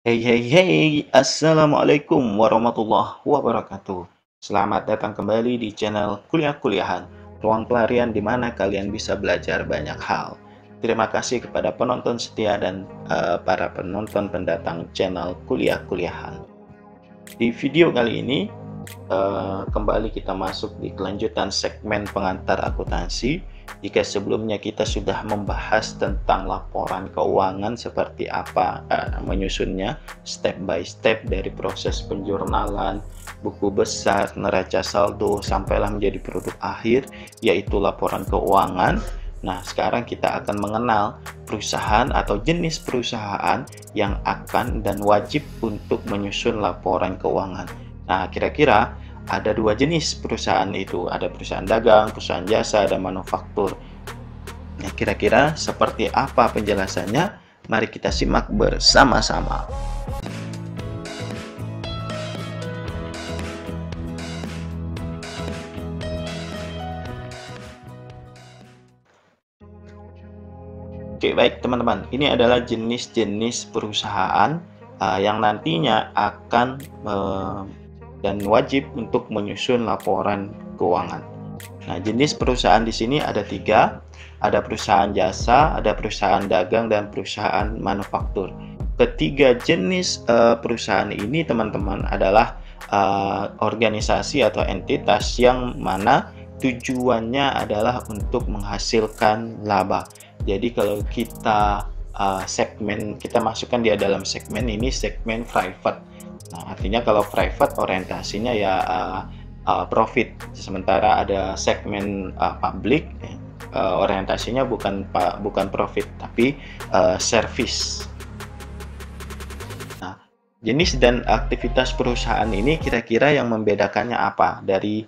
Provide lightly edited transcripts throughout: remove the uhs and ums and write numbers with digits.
Hey, hey, hey, Assalamualaikum warahmatullahi wabarakatuh. Selamat datang kembali di channel Kuliah-Kuliahan, ruang pelarian di mana kalian bisa belajar banyak hal. Terima kasih kepada penonton setia dan para penonton pendatang channel Kuliah-Kuliahan. Di video kali ini, kembali kita masuk di kelanjutan segmen pengantar akuntansi. Jika sebelumnya kita sudah membahas tentang laporan keuangan seperti apa menyusunnya step by step dari proses penjurnalan, buku besar, neraca saldo, sampailah menjadi produk akhir yaitu laporan keuangan. Nah, sekarang kita akan mengenal perusahaan atau jenis perusahaan yang akan dan wajib untuk menyusun laporan keuangan. Nah, kira-kira ada dua jenis perusahaan itu, ada perusahaan dagang, perusahaan jasa, dan manufaktur. Nah, kira-kira seperti apa penjelasannya? Mari kita simak bersama-sama. Oke, baik teman-teman. Ini adalah jenis-jenis perusahaan yang nantinya akan dan wajib untuk menyusun laporan keuangan. Nah, jenis perusahaan di sini ada tiga. Ada perusahaan jasa, ada perusahaan dagang, dan perusahaan manufaktur. Ketiga jenis perusahaan ini, teman-teman, adalah organisasi atau entitas yang mana tujuannya adalah untuk menghasilkan laba. Jadi kalau kita kita masukkan dia dalam segmen ini, segmen private. Nah, artinya kalau private orientasinya ya profit, sementara ada segmen public orientasinya bukan profit tapi service. Nah, jenis dan aktivitas perusahaan ini kira-kira yang membedakannya apa dari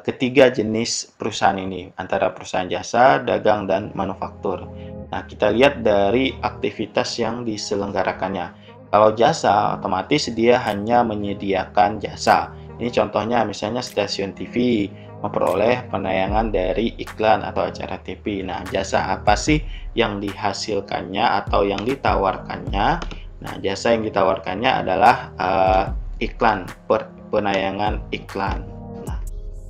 ketiga jenis perusahaan ini antara perusahaan jasa, dagang, dan manufaktur. Nah, kita lihat dari aktivitas yang diselenggarakannya. Kalau jasa, otomatis dia hanya menyediakan jasa. Ini contohnya misalnya stasiun TV memperoleh penayangan dari iklan atau acara TV. Nah, jasa apa sih yang dihasilkannya atau yang ditawarkannya? Nah, jasa yang ditawarkannya adalah iklan, penayangan iklan. Nah,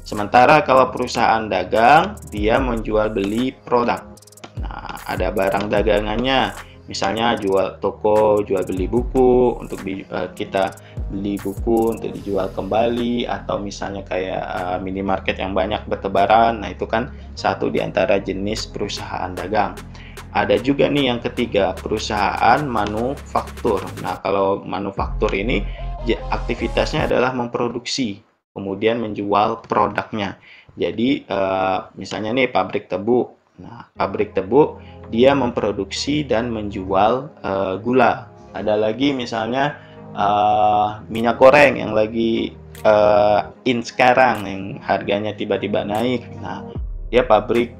sementara kalau perusahaan dagang, dia menjual beli produk. Nah, ada barang dagangannya, misalnya jual toko, jual beli buku untuk kita beli buku untuk dijual kembali, atau misalnya kayak minimarket yang banyak bertebaran. Nah, itu kan satu di antara jenis perusahaan dagang. Ada juga nih yang ketiga, perusahaan manufaktur. Nah, kalau manufaktur ini aktivitasnya adalah memproduksi kemudian menjual produknya. Jadi misalnya nih pabrik tebu. Nah, pabrik tebu dia memproduksi dan menjual gula. Ada lagi misalnya minyak goreng yang lagi in sekarang yang harganya tiba-tiba naik. Nah, dia pabrik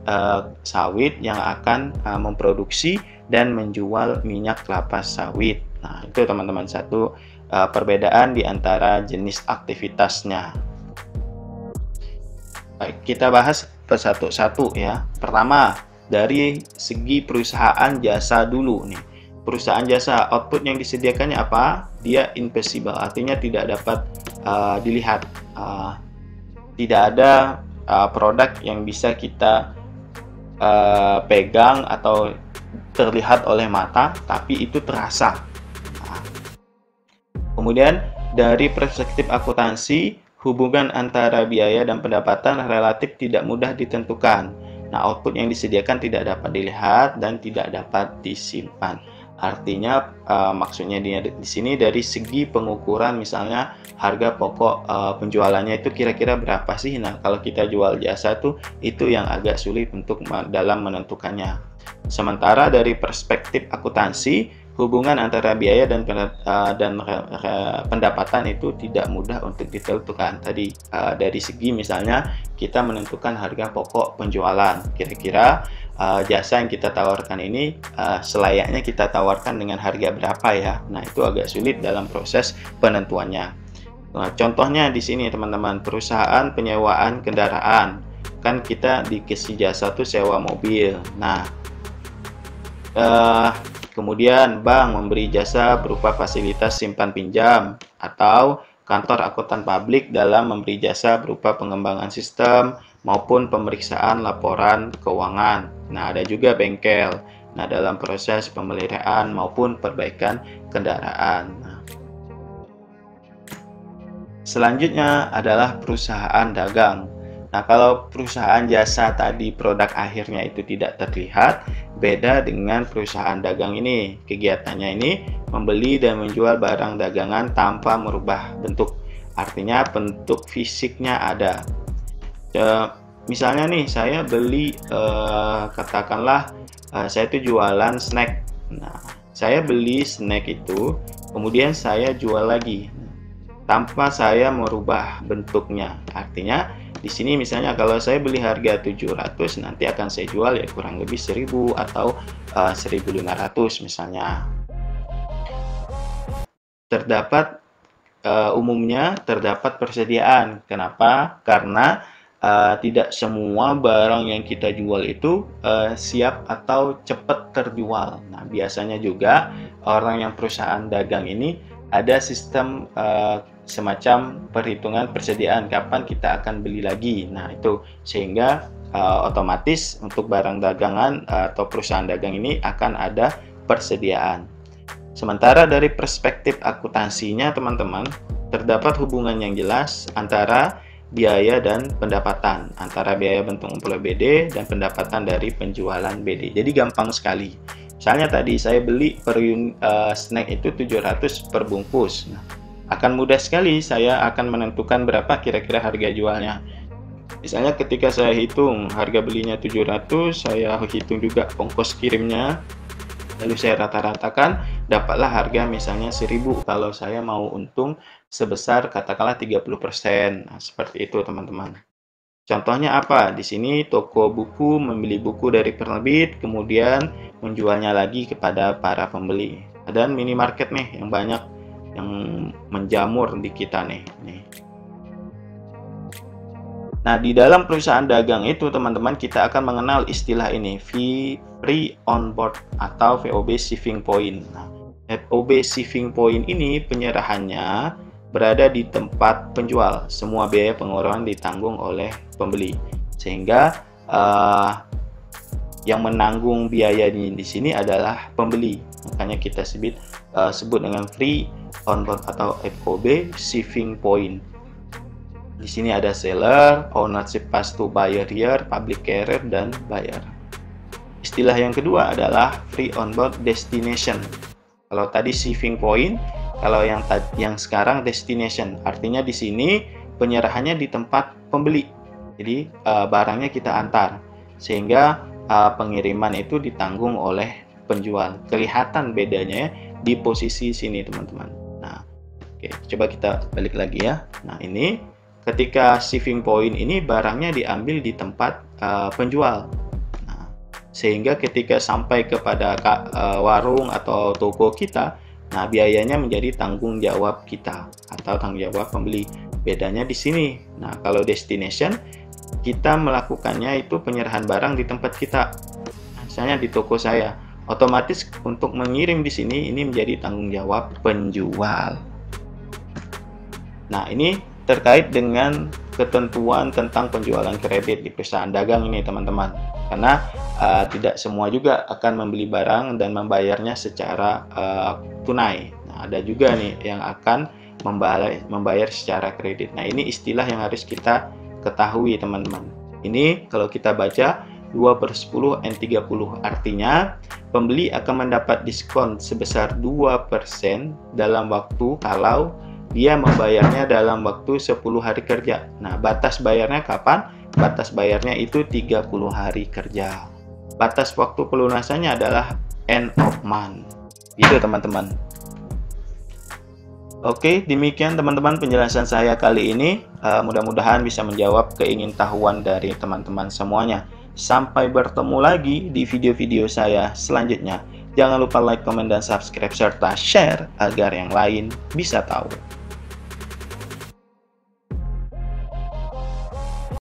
sawit yang akan memproduksi dan menjual minyak kelapa sawit. Nah, itu teman-teman satu perbedaan di antara jenis aktivitasnya. Baik, kita bahas satu-satu ya. Pertama, dari segi perusahaan jasa dulu nih. Perusahaan jasa, output yang disediakannya apa? Dia invisible, artinya tidak dapat dilihat. Tidak ada produk yang bisa kita pegang atau terlihat oleh mata, tapi itu terasa. Nah, kemudian dari perspektif akuntansi, hubungan antara biaya dan pendapatan relatif tidak mudah ditentukan. Nah, output yang disediakan tidak dapat dilihat dan tidak dapat disimpan. Artinya maksudnya di sini dari segi pengukuran, misalnya harga pokok penjualannya itu kira-kira berapa sih. Nah, kalau kita jual jasa tuh itu yang agak sulit untuk dalam menentukannya. Sementara dari perspektif akuntansi, hubungan antara biaya dan pendapatan itu tidak mudah untuk ditentukan. Tadi dari segi misalnya kita menentukan harga pokok penjualan, kira-kira jasa yang kita tawarkan ini selayaknya kita tawarkan dengan harga berapa ya. Nah, itu agak sulit dalam proses penentuannya. Nah, contohnya di sini teman-teman, perusahaan penyewaan kendaraan. Kan kita dikasih jasa tuh sewa mobil. Nah, Kemudian bank memberi jasa berupa fasilitas simpan pinjam, atau kantor akuntan publik dalam memberi jasa berupa pengembangan sistem maupun pemeriksaan laporan keuangan. Nah, ada juga bengkel. Nah, dalam proses pemeliharaan maupun perbaikan kendaraan. Selanjutnya adalah perusahaan dagang. Nah, kalau perusahaan jasa tadi produk akhirnya itu tidak terlihat, beda dengan perusahaan dagang ini. Kegiatannya ini membeli dan menjual barang dagangan tanpa merubah bentuk. Artinya bentuk fisiknya ada. Misalnya nih, saya beli katakanlah saya itu jualan snack. Nah, saya beli snack itu, kemudian saya jual lagi tanpa saya merubah bentuknya. Artinya di sini misalnya kalau saya beli harga 700, nanti akan saya jual ya kurang lebih 1000 atau 1500 misalnya. Terdapat umumnya terdapat persediaan. Kenapa? Karena tidak semua barang yang kita jual itu siap atau cepat terjual. Nah, biasanya juga orang yang perusahaan dagang ini ada sistem semacam perhitungan persediaan kapan kita akan beli lagi. Nah, itu sehingga otomatis untuk barang dagangan atau perusahaan dagang ini akan ada persediaan. Sementara dari perspektif akuntansinya, teman-teman, terdapat hubungan yang jelas antara biaya dan pendapatan, antara biaya bentuk ngumpul BD dan pendapatan dari penjualan BD. Jadi gampang sekali. Misalnya tadi saya beli per snack itu 700 per bungkus. Nah, akan mudah sekali saya akan menentukan berapa kira-kira harga jualnya. Misalnya ketika saya hitung harga belinya 700, saya hitung juga ongkos kirimnya, lalu saya rata-ratakan, dapatlah harga misalnya 1000 kalau saya mau untung sebesar katakanlah 30%. Nah, seperti itu teman-teman. Contohnya apa? Di sini toko buku membeli buku dari penerbit, kemudian menjualnya lagi kepada para pembeli. Dan minimarket nih yang banyak yang menjamur di kita nih. Nah, di dalam perusahaan dagang itu teman-teman kita akan mengenal istilah ini, free on board atau VOB saving point. Nah, VOB saving point ini penyerahannya berada di tempat penjual. Semua biaya pengeluaran ditanggung oleh pembeli, sehingga yang menanggung biaya di sini adalah pembeli. Makanya kita sebut dengan free on board atau FOB saving point. Di sini ada seller, ownership pass to buyer here, public carrier, dan buyer. Istilah yang kedua adalah free on board destination. Kalau tadi saving point, kalau yang sekarang destination, artinya di sini penyerahannya di tempat pembeli. Jadi barangnya kita antar, sehingga pengiriman itu ditanggung oleh penjual. Kelihatan bedanya di posisi sini teman-teman. Nah, oke, coba kita balik lagi ya. Nah, ini ketika saving point ini barangnya diambil di tempat penjual. Nah, sehingga ketika sampai kepada warung atau toko kita, nah biayanya menjadi tanggung jawab kita atau tanggung jawab pembeli. Bedanya di sini. Nah, kalau destination kita melakukannya itu penyerahan barang di tempat kita. Misalnya di toko saya, otomatis untuk mengirim di sini ini menjadi tanggung jawab penjual. Nah, ini terkait dengan ketentuan tentang penjualan kredit di perusahaan dagang ini teman-teman, karena tidak semua juga akan membeli barang dan membayarnya secara tunai. Nah, ada juga nih yang akan membayar secara kredit. Nah, ini istilah yang harus kita ketahui teman-teman. Ini kalau kita baca 2/10 N30, artinya pembeli akan mendapat diskon sebesar 2% dalam waktu kalau dia membayarnya dalam waktu 10 hari kerja. Nah, batas bayarnya kapan? Batas bayarnya itu 30 hari kerja. Batas waktu pelunasannya adalah end of month. Gitu teman-teman. Oke, demikian teman-teman penjelasan saya kali ini. Mudah-mudahan bisa menjawab keingintahuan dari teman-teman semuanya. Sampai bertemu lagi di video-video saya selanjutnya. Jangan lupa like, komen, dan subscribe, serta share agar yang lain bisa tahu.